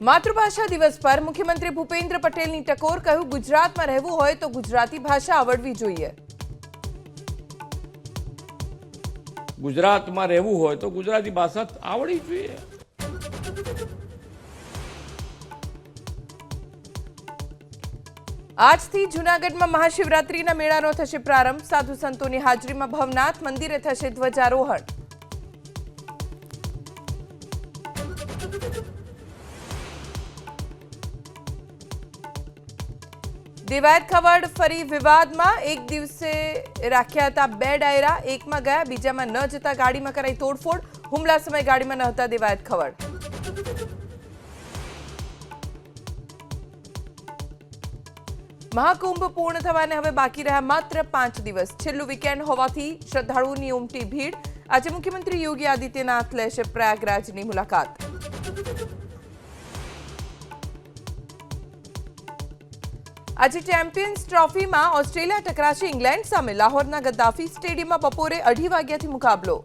માતૃભાષા દિવસ પર મુખ્યમંત્રી ભૂપેન્દ્ર પટેલની ટકોર, કહ્યું ગુજરાતમાં રહેવું હોય તો ગુજરાતી ભાષા આવડવી જોઈએ। ગુજરાતમાં રહેવું હોય તો ગુજરાતી ભાષા આવડવી જોઈએ। આજથી જૂનાગઢમાં મહાશિવરાત્રીના મેળાનો થશે પ્રારંભ, સાધુ સંતોની હાજરીમાં ભવનાથ મંદિરે થશે ધ્વજારોહણ। દેવાયત ખવડ ફરી વિવાદમાં, એક દિવસે રાખ્યા હતા 2 ડાયરા, એકમાં ગયા બીજામાં ન જતા ગાડીમાં કરાઈ તોડફોડ, હુમલા સમયે ગાડીમાં ન હતા દેવાયત ખવડ। મહાકુંભ પૂર્ણ થવાને હવે બાકી રહ્યા માત્ર 5 દિવસ, છેલ્લું વીકેન્ડ હોવાથી શ્રદ્ધાળુઓની ઉમટી ભીડ। આજે મુખ્યમંત્રી યોગી આદિત્યનાથ લેશે પ્રયાગરાજની મુલાકાત। આજે ચેમ્પિયન્સ ટ્રોફીમાં ઓસ્ટ્રેલિયા ટકરાશે ઇંગ્લેન્ડ સામે, લાહોરના ગદ્દાફી સ્ટેડિયમમાં બપોરે 2:30 વાગ્યાથી મુકાબલો।